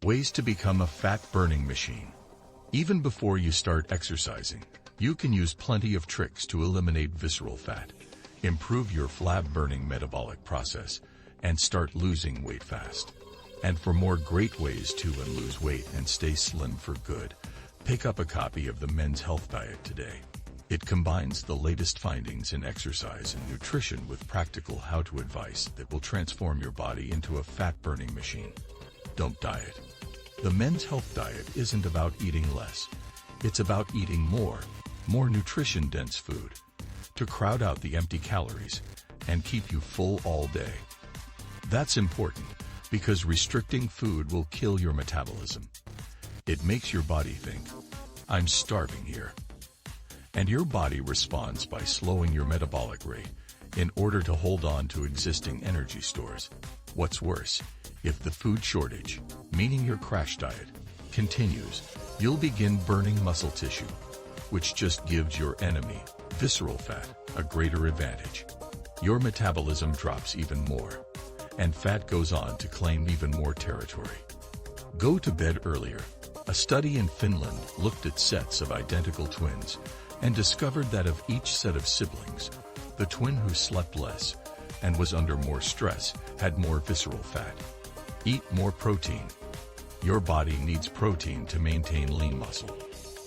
Ways to become a fat-burning machine. Even before you start exercising, you can use plenty of tricks to eliminate visceral fat, improve your flab-burning metabolic process, and start losing weight fast. And for more great ways to lose weight and stay slim for good, pick up a copy of the Men's Health Diet today. It combines the latest findings in exercise and nutrition with practical how-to advice that will transform your body into a fat-burning machine. Don't diet. The Men's Health Diet isn't about eating less. It's about eating more nutrition-dense food to crowd out the empty calories and keep you full all day. That's important because restricting food will kill your metabolism. It makes your body think, I'm starving here. And your body responds by slowing your metabolic rate in order to hold on to existing energy stores. What's worse, if the food shortage, meaning your crash diet, continues, you'll begin burning muscle tissue, which just gives your enemy, visceral fat, a greater advantage. Your metabolism drops even more, and fat goes on to claim even more territory. Go to bed earlier. A study in Finland looked at sets of identical twins and discovered that of each set of siblings, the twin who slept less and was under more stress had more visceral fat. Eat more protein. Your body needs protein to maintain lean muscle.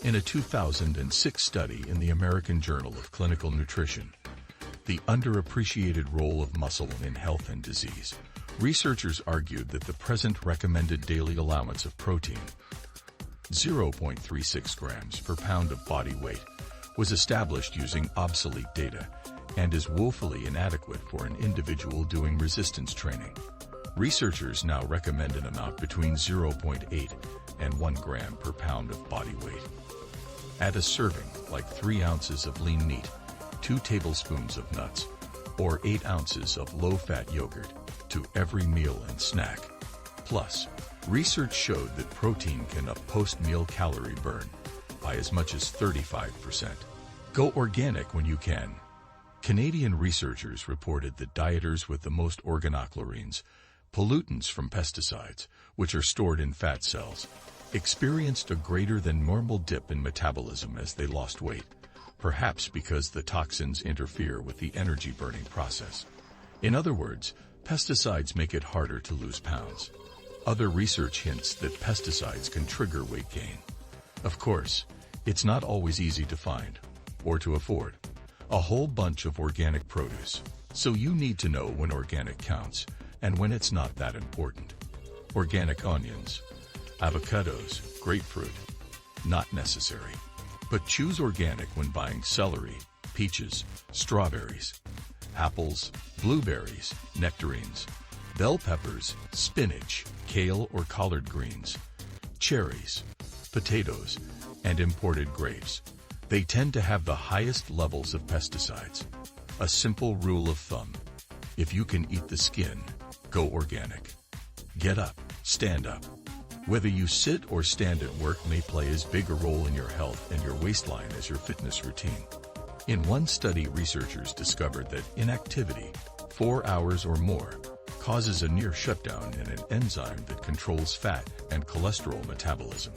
In a 2006 study in the American Journal of Clinical Nutrition, The Underappreciated Role of Muscle in Health and Disease, researchers argued that the present recommended daily allowance of protein, 0.36 grams per pound of body weight, was established using obsolete data and is woefully inadequate for an individual doing resistance training. Researchers now recommend an amount between 0.8 and 1 gram per pound of body weight. Add a serving, like 3 ounces of lean meat, 2 tablespoons of nuts, or 8 ounces of low-fat yogurt to every meal and snack. Plus, research showed that protein can up post-meal calorie burn by as much as 35%. Go organic when you can. Canadian researchers reported that dieters with the most organochlorines, pollutants from pesticides, which are stored in fat cells, experienced a greater than normal dip in metabolism as they lost weight, perhaps because the toxins interfere with the energy-burning process. In other words, pesticides make it harder to lose pounds. Other research hints that pesticides can trigger weight gain. Of course, it's not always easy to find, or to afford, a whole bunch of organic produce, so you need to know when organic counts and when it's not that important. Organic onions, avocados, grapefruit, not necessary. But choose organic when buying celery, peaches, strawberries, apples, blueberries, nectarines, bell peppers, spinach, kale or collard greens, cherries, potatoes, and imported grapes. They tend to have the highest levels of pesticides. A simple rule of thumb: if you can eat the skin, go organic. Get up, stand up. Whether you sit or stand at work may play as big a role in your health and your waistline as your fitness routine. In one study, researchers discovered that inactivity, 4 hours or more, causes a near shutdown in an enzyme that controls fat and cholesterol metabolism.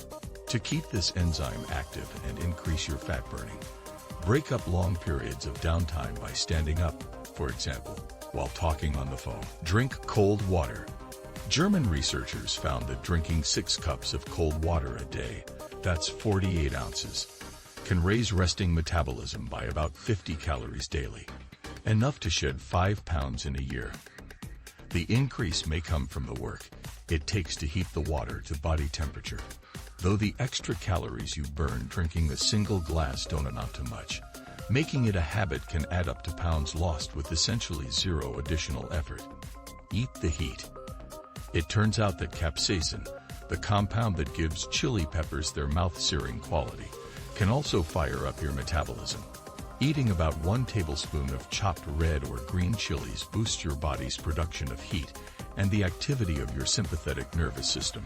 To keep this enzyme active and increase your fat burning, break up long periods of downtime by standing up, for example, while talking on the phone. Drink cold water. German researchers found that drinking 6 cups of cold water a day, that's 48 ounces, can raise resting metabolism by about 50 calories daily, enough to shed 5 pounds in a year. The increase may come from the work it takes to heat the water to body temperature, though the extra calories you burn drinking a single glass don't amount to much. Making it a habit can add up to pounds lost with essentially zero additional effort. Eat the heat. It turns out that capsaicin, the compound that gives chili peppers their mouth-searing quality, can also fire up your metabolism. Eating about 1 tablespoon of chopped red or green chilies boosts your body's production of heat and the activity of your sympathetic nervous system,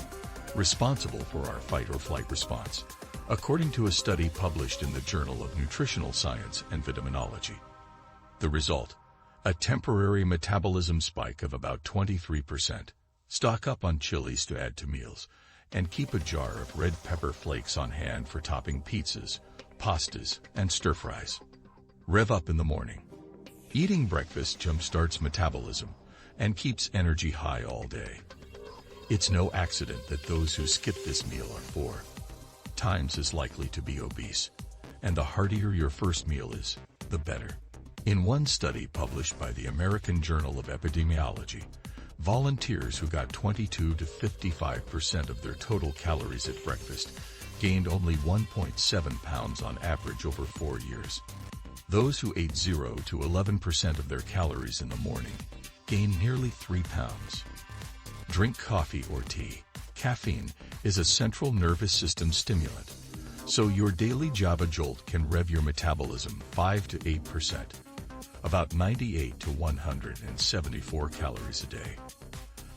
responsible for our fight or flight response, according to a study published in the Journal of Nutritional Science and Vitaminology. The result: a temporary metabolism spike of about 23%. Stock up on chilies to add to meals, and keep a jar of red pepper flakes on hand for topping pizzas, pastas, and stir-fries. Rev up in the morning. Eating breakfast jumpstarts metabolism and keeps energy high all day. It's no accident that those who skip this meal are 4 times as likely to be obese, and the heartier your first meal is, the better. In one study published by the American Journal of Epidemiology, volunteers who got 22 to 55% of their total calories at breakfast gained only 1.7 pounds on average over 4 years. Those who ate 0 to 11% of their calories in the morning gained nearly 3 pounds. Drink coffee or tea. Caffeine is a central nervous system stimulant, so your daily Java jolt can rev your metabolism 5 to 8%, about 98 to 174 calories a day.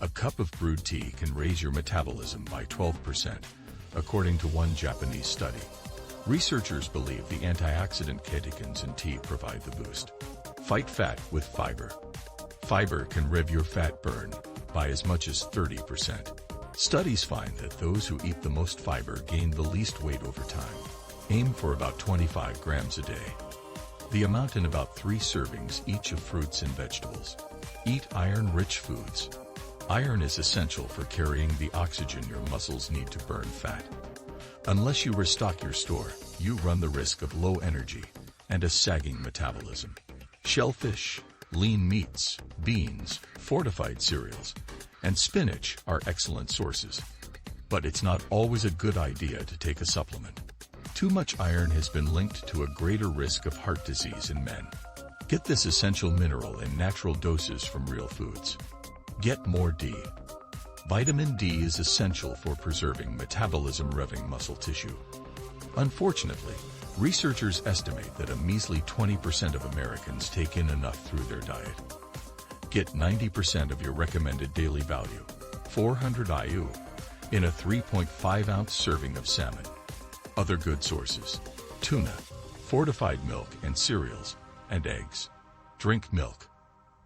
A cup of brewed tea can raise your metabolism by 12%, according to one Japanese study. Researchers believe the antioxidant catechins in tea provide the boost. Fight fat with fiber. Fiber can rev your fat burn by as much as 30%. Studies find that those who eat the most fiber gain the least weight over time. Aim for about 25 grams a day. The amount in about 3 servings each of fruits and vegetables. Eat iron-rich foods. Iron is essential for carrying the oxygen your muscles need to burn fat. Unless you restock your store, you run the risk of low energy and a sagging metabolism. Shellfish, lean meats, beans, fortified cereals, and spinach are excellent sources. But it's not always a good idea to take a supplement. Too much iron has been linked to a greater risk of heart disease in men. Get this essential mineral in natural doses from real foods. Get more D. Vitamin D is essential for preserving metabolism-revving muscle tissue. Unfortunately, researchers estimate that a measly 20% of Americans take in enough through their diet. Get 90% of your recommended daily value, 400 IU, in a 3.5-ounce serving of salmon. Other good sources: tuna, fortified milk and cereals, and eggs. Drink milk.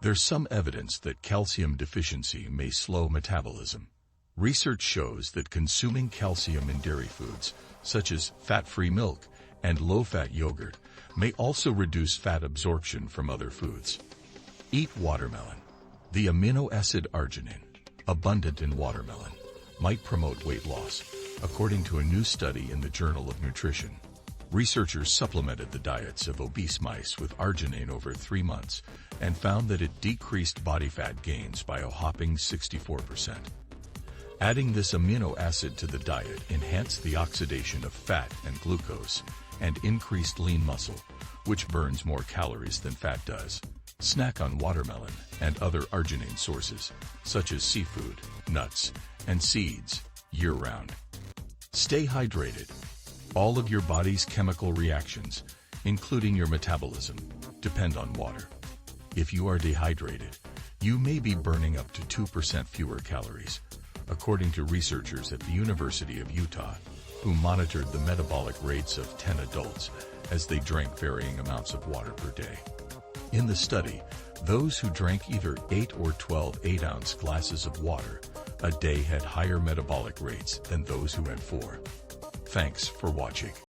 There's some evidence that calcium deficiency may slow metabolism. Research shows that consuming calcium in dairy foods, such as fat-free milk and low-fat yogurt, may also reduce fat absorption from other foods. Eat watermelon. The amino acid arginine, abundant in watermelon, might promote weight loss, according to a new study in the Journal of Nutrition. Researchers supplemented the diets of obese mice with arginine over 3 months and found that it decreased body fat gains by a whopping 64%. Adding this amino acid to the diet enhanced the oxidation of fat and glucose and increased lean muscle, which burns more calories than fat does. Snack on watermelon and other arginine sources, such as seafood, nuts, and seeds, year-round. Stay hydrated. All of your body's chemical reactions, including your metabolism, depend on water. If you are dehydrated, you may be burning up to 2% fewer calories, according to researchers at the University of Utah, who monitored the metabolic rates of 10 adults as they drank varying amounts of water per day. In the study, those who drank either 8 or 12 8-ounce glasses of water a day had higher metabolic rates than those who had 4. Thanks for watching.